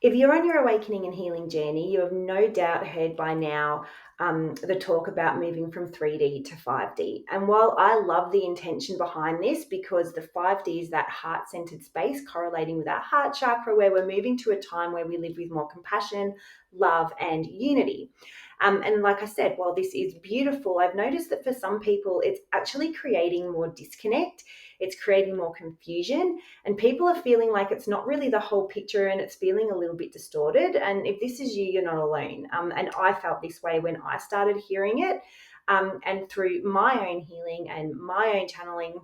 If you're on your awakening and healing journey, you have no doubt heard by now the talk about moving from 3D to 5D. And while I love the intention behind this, because the 5D is that heart-centered space correlating with our heart chakra, where we're moving to a time where we live with more compassion, love, and unity. And like I said, while this is beautiful, I've noticed that for some people, it's actually creating more disconnect. It's creating more confusion, and people are feeling like it's not really the whole picture and it's feeling a little bit distorted. And if this is you, you're not alone. And I felt this way when I started hearing it. And through my own healing and my own channeling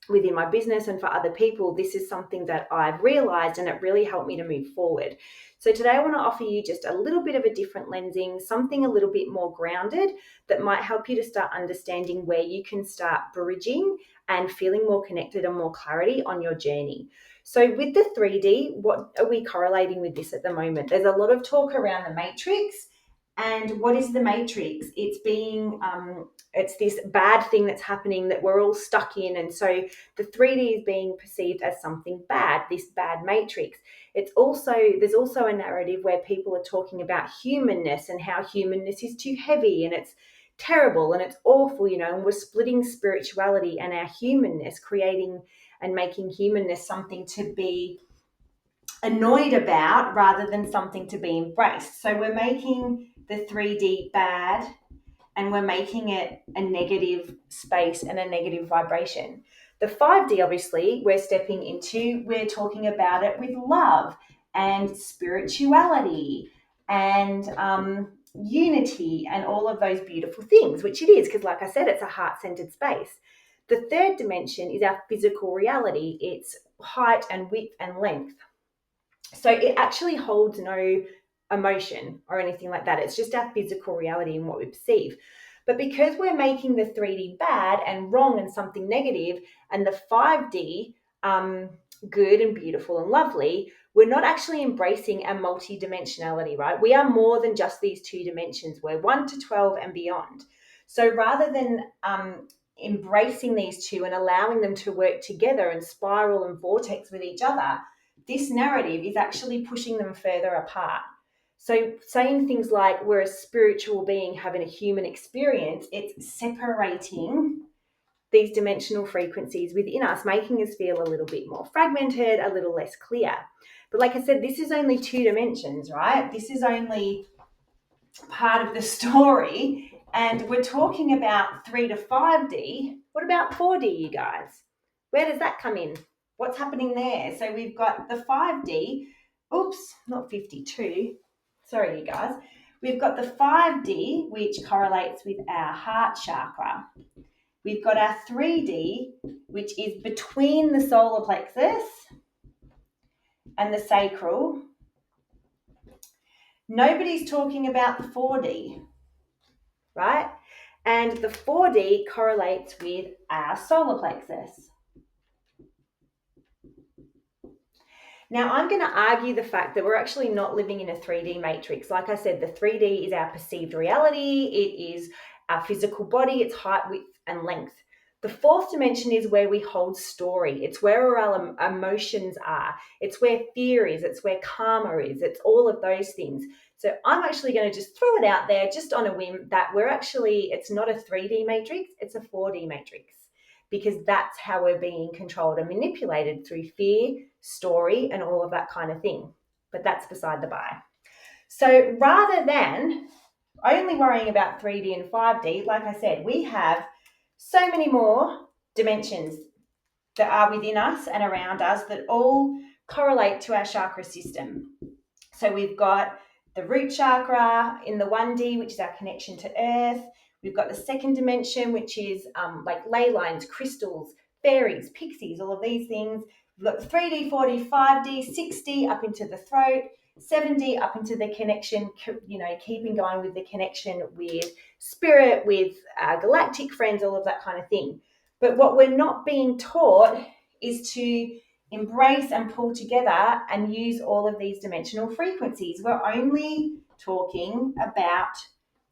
within my business and for other people, this is something that I've realized, and it really helped me to move forward. So today I want to offer you just a little bit of a different lensing, something a little bit more grounded that might help you to start understanding where you can start bridging and feeling more connected and more clarity on your journey. So with the 3D, what are we correlating with this at the moment? There's a lot of talk around the matrix. And what is the matrix? It's this bad thing that's happening that we're all stuck in. And so the 3D is being perceived as something bad, this bad matrix. There's also a narrative where people are talking about humanness and how humanness is too heavy and it's terrible and it's awful, and we're splitting spirituality and our humanness, creating and making humanness something to be annoyed about rather than something to be embraced. So we're making the 3D bad, and we're making it a negative space and a negative vibration. The 5D, obviously, we're talking about it with love and spirituality and unity and all of those beautiful things, which it is, because like I said, it's a heart-centered space. The third dimension is our physical reality. It's height and width and length. So it actually holds no emotion or anything like that. It's just our physical reality and what we perceive. But because we're making the 3D bad and wrong and something negative, and the 5D good and beautiful and lovely, we're not actually embracing our multidimensionality, right? We are more than just these two dimensions. We're 1 to 12 and beyond. So rather than embracing these two and allowing them to work together and spiral and vortex with each other, this narrative is actually pushing them further apart. So saying things like we're a spiritual being having a human experience, it's separating these dimensional frequencies within us, making us feel a little bit more fragmented, a little less clear. But like I said, this is only 2 dimensions, right? This is only part of the story. And we're talking about 3 to 5D. What about 4D, you guys? Where does that come in? What's happening there? So we've got the 5D. Oops, not 52. Sorry, you guys. We've got the 5D, which correlates with our heart chakra. We've got our 3D, which is between the solar plexus and the sacral. Nobody's talking about the 4D, right? And the 4D correlates with our solar plexus. Now, I'm going to argue the fact that we're actually not living in a 3D matrix. Like I said, the 3D is our perceived reality. It is our physical body, its height, width, and length. The 4th dimension is where we hold story. It's where our emotions are. It's where fear is. It's where karma is. It's all of those things. So I'm actually going to just throw it out there just on a whim that it's not a 3D matrix, it's a 4D matrix, because that's how we're being controlled and manipulated through fear, story, and all of that kind of thing. But that's beside the by. So rather than only worrying about 3D and 5D, like I said, we have so many more dimensions that are within us and around us that all correlate to our chakra system. So we've got the root chakra in the 1D, which is our connection to earth. We've got the 2nd dimension, which is like ley lines, crystals, fairies, pixies, all of these things. We've got the 3D, 4D, 5D, 6D up into the throat, 7D up into the connection, keeping going with the connection with spirit, with galactic friends, all of that kind of thing. But what we're not being taught is to embrace and pull together and use all of these dimensional frequencies. We're only talking about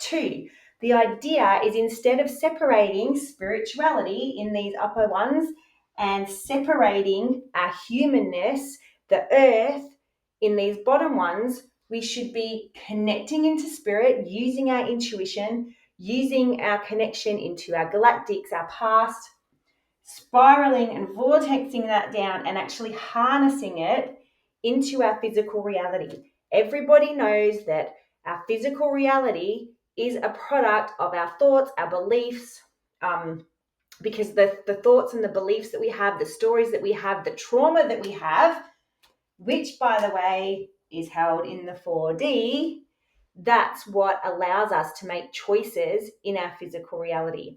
2. The idea is, instead of separating spirituality in these upper ones and separating our humanness, the earth, in these bottom ones, we should be connecting into spirit, using our intuition, using our connection into our galactics, our past, spiraling and vortexing that down and actually harnessing it into our physical reality. Everybody knows that our physical reality is a product of our thoughts, our beliefs, because the thoughts and the beliefs that we have, the stories that we have, the trauma that we have, which, by the way, is held in the 4D, that's what allows us to make choices in our physical reality.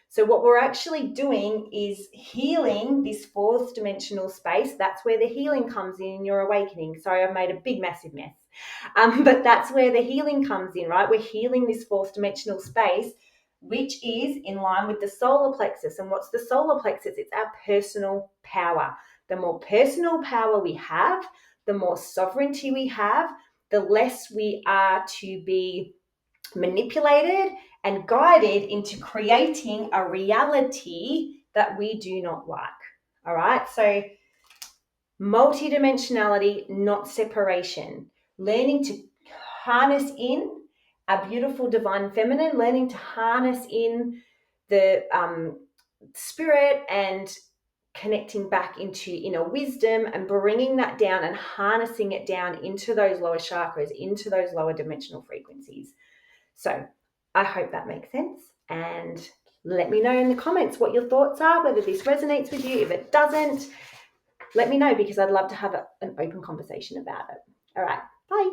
So what we're actually doing is healing this fourth dimensional space. That's where the healing comes in your awakening. Sorry, I've made a big, massive mess. But that's where the healing comes in, right? We're healing this fourth dimensional space, which is in line with the solar plexus. And what's the solar plexus? It's our personal power. The more personal power we have, the more sovereignty we have, the less we are to be manipulated and guided into creating a reality that we do not like. All right. So multidimensionality, not separation. Learning to harness in a beautiful divine feminine, learning to harness in the spirit and connecting back into inner wisdom and bringing that down and harnessing it down into those lower chakras, into those lower dimensional frequencies. So I hope that makes sense, and let me know in the comments what your thoughts are, whether this resonates with you. If it doesn't, let me know, because I'd love to have an open conversation about it. All right, bye.